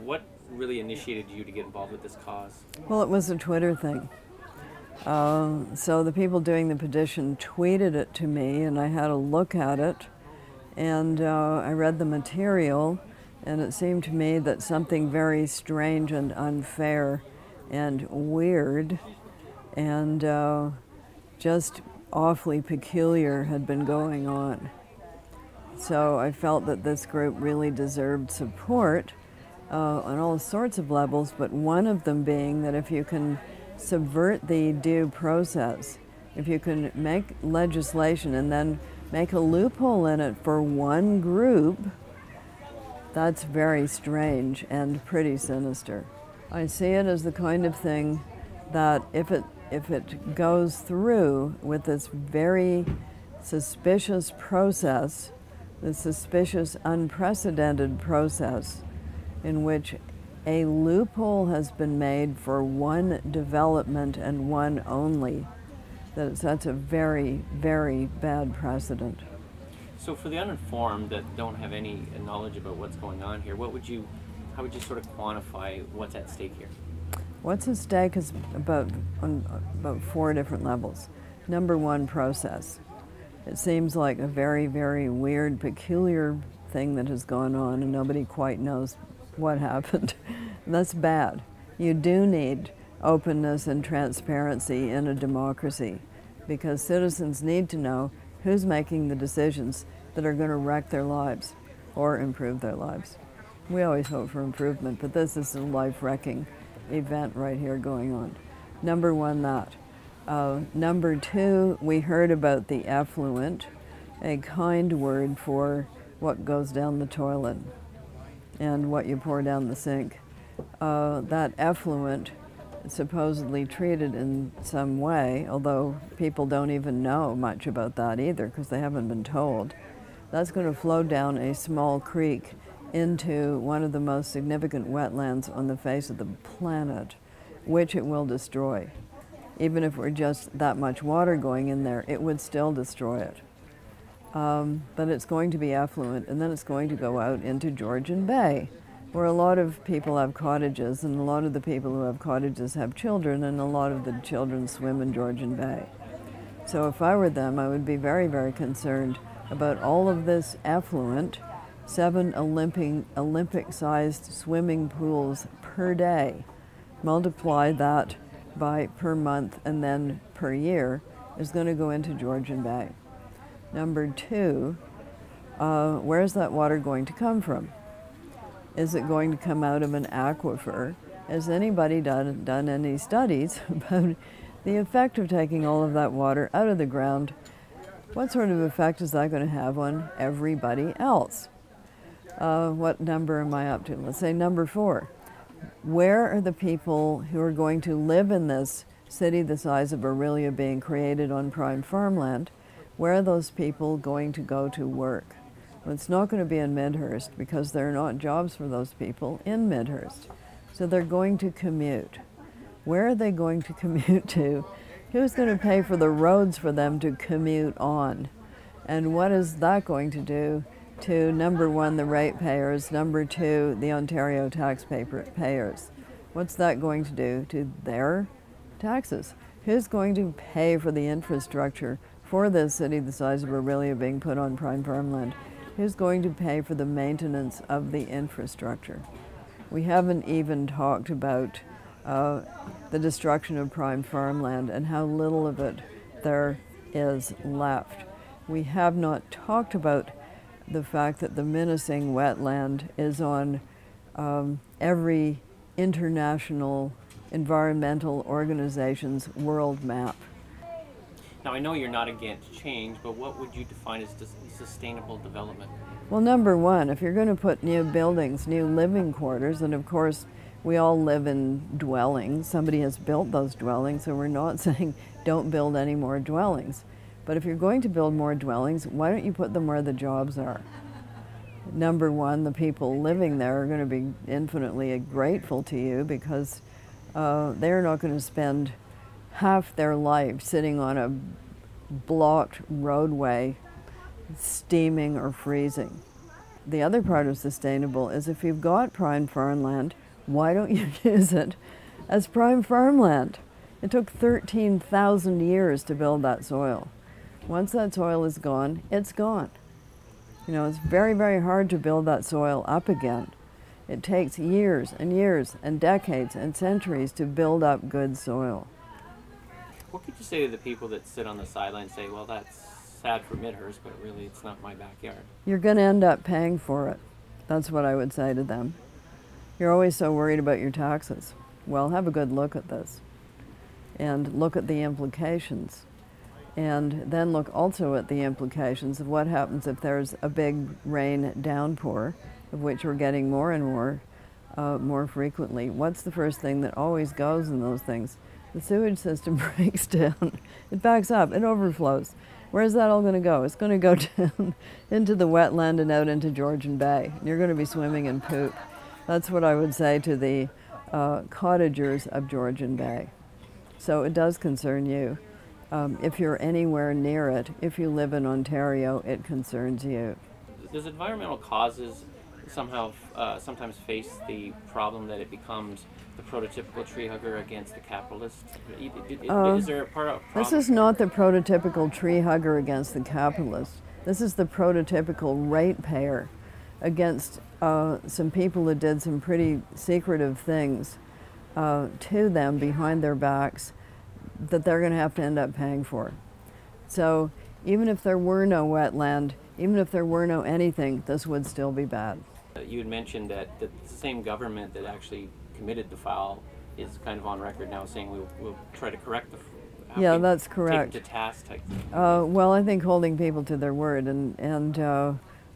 What really initiated you to get involved with this cause? Well, it was a Twitter thing. So the people doing the petition tweeted it to me, and I had a look at it, and I read the material, and it seemed to me that something very strange and unfair and weird and just awfully peculiar had been going on. So I felt that this group really deserved support on all sorts of levels, but one of them being that if you can subvert the due process, if you can make legislation and then make a loophole in it for one group, that's very strange and pretty sinister. I see it as the kind of thing that if it goes through with this very suspicious process, this suspicious, unprecedented process in which a loophole has been made for one development and one only, that's a very, very bad precedent. So for the uninformed that don't have any knowledge about what's going on here, how would you sort of quantify what's at stake here? What's at stake is on about 4 different levels. Number one, process. It seems like a very, very weird, peculiar thing that has gone on and nobody quite knows what happened. That's bad. You do need openness and transparency in a democracy because citizens need to know who's making the decisions that are going to wreck their lives or improve their lives. We always hope for improvement, but this is a life-wrecking event right here going on. Number one, that. Number two, we heard about the effluent, a kind word for what goes down the toilet and what you pour down the sink. That effluent supposedly treated in some way, although people don't even know much about that either because they haven't been told. That's going to flow down a small creek into one of the most significant wetlands on the face of the planet, which it will destroy. Even if we're just that much water going in there, it would still destroy it. But it's going to be effluent, and then it's going to go out into Georgian Bay, where a lot of people have cottages, and a lot of the people who have cottages have children, and a lot of the children swim in Georgian Bay. So if I were them, I would be very, very concerned about all of this effluent, 7 Olympic-sized swimming pools per day. Multiply that by per month and then per year is going to go into Georgian Bay. Number two, where's that water going to come from? Is it going to come out of an aquifer? Has anybody done any studies about the effect of taking all of that water out of the ground? What sort of effect is that going to have on everybody else? What number am I up to? Let's say number 4. Where are the people who are going to live in this city the size of Aurelia being created on prime farmland? Where are those people going to go to work? Well, it's not going to be in Midhurst because there are not jobs for those people in Midhurst. So they're going to commute. Where are they going to commute to? Who's going to pay for the roads for them to commute on? And what is that going to do to, number 1, the ratepayers, number 2, the Ontario taxpayers? What's that going to do to their taxes? Who's going to pay for the infrastructure for this city the size of Aurelia being put on prime farmland? Who's going to pay for the maintenance of the infrastructure? We haven't even talked about the destruction of prime farmland and how little of it there is left. We have not talked about the fact that the menacing wetland is on every international environmental organization's world map. Now, I know you're not against change, but what would you define as sustainable development? Well, number 1, if you're going to put new buildings, new living quarters, and of course we all live in dwellings. Somebody has built those dwellings, so we're not saying don't build any more dwellings. But if you're going to build more dwellings, why don't you put them where the jobs are? Number 1, the people living there are going to be infinitely grateful to you because they're not going to spend half their life sitting on a blocked roadway steaming or freezing. the other part of sustainable is if you've got prime farmland, why don't you use it as prime farmland? It took 13,000 years to build that soil. Once that soil is gone, it's gone. You know, it's very, very hard to build that soil up again. It takes years and years and decades and centuries to build up good soil. What could you say to the people that sit on the sidelines and say, well, that's sad for Midhurst, but really it's not my backyard? You're going to end up paying for it. That's what I would say to them. You're always so worried about your taxes. Well, have a good look at this and look at the implications. And then look also at the implications of what happens if there's a big rain downpour, of which we're getting more and more frequently. What's the first thing that always goes in those things? The sewage system breaks down. It backs up, it overflows. Where's that all going to go? It's going to go down into the wetland and out into Georgian Bay. And you're going to be swimming in poop. That's what I would say to the cottagers of Georgian Bay. So it does concern you. If you're anywhere near it, if you live in Ontario, it concerns you. Does environmental causes somehow sometimes face the problem that it becomes the prototypical tree hugger against the capitalist? Is there a part of problem? This is not the prototypical tree hugger against the capitalist. This is the prototypical ratepayer against some people who did some pretty secretive things to them behind their backs that they're going to have to end up paying for. So even if there were no wetland, even if there were no anything, this would still be bad. You had mentioned that the same government that actually committed the foul is kind of on record now saying we'll try to correct the yeah, that's correct. Take to task type thing. Well, I think holding people to their word, and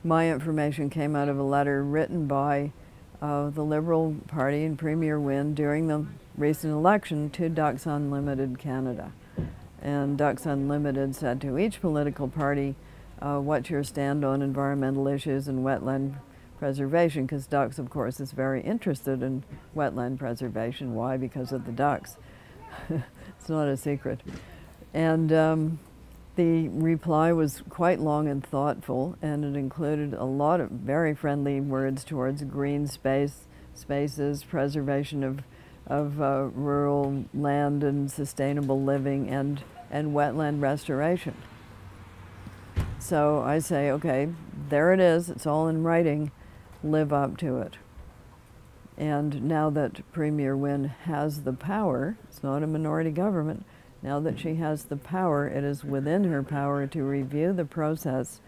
my information came out of a letter written by the Liberal Party and Premier Wynne during the recent election to Ducks Unlimited Canada. And Ducks Unlimited said to each political party, what's your stand on environmental issues and wetland preservation? Because Ducks, of course, is very interested in wetland preservation. Why? Because of the ducks. It's not a secret. And the reply was quite long and thoughtful, and it included a lot of very friendly words towards green spaces, preservation of rural land and sustainable living, and wetland restoration. So I say, okay, there it is, it's all in writing, live up to it. And now that Premier Wynne has the power, it's not a minority government, now that she has the power, it is within her power to review the process,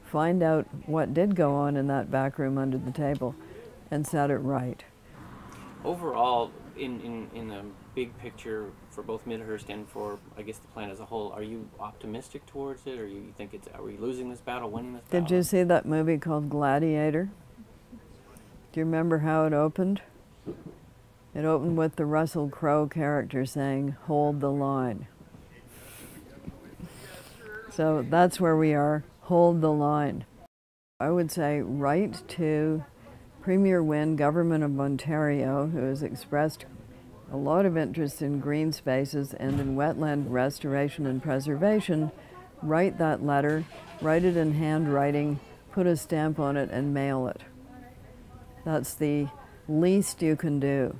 find out what did go on in that back room under the table, and set it right. Overall, in the big picture for both Midhurst and for, I guess, the plan as a whole, are you optimistic towards it, or you think are we losing this battle, winning this battle? Did you see that movie called Gladiator? Do you remember how it opened? It opened with the Russell Crowe character saying, "Hold the line." So that's where we are, hold the line. I would say write to Premier Wynne, Government of Ontario, who has expressed a lot of interest in green spaces and in wetland restoration and preservation. Write that letter, write it in handwriting, put a stamp on it, and mail it. That's the least you can do.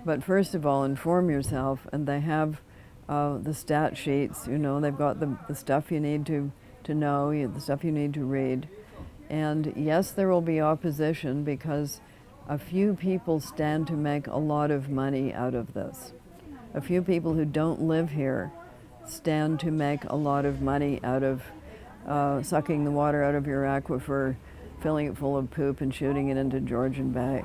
But first of all, inform yourself, and they have the stat sheets, you know, they've got the stuff you need to know, the stuff you need to read. And yes, there will be opposition because a few people stand to make a lot of money out of this. A few people who don't live here stand to make a lot of money out of sucking the water out of your aquifer, filling it full of poop and shooting it into Georgian Bay.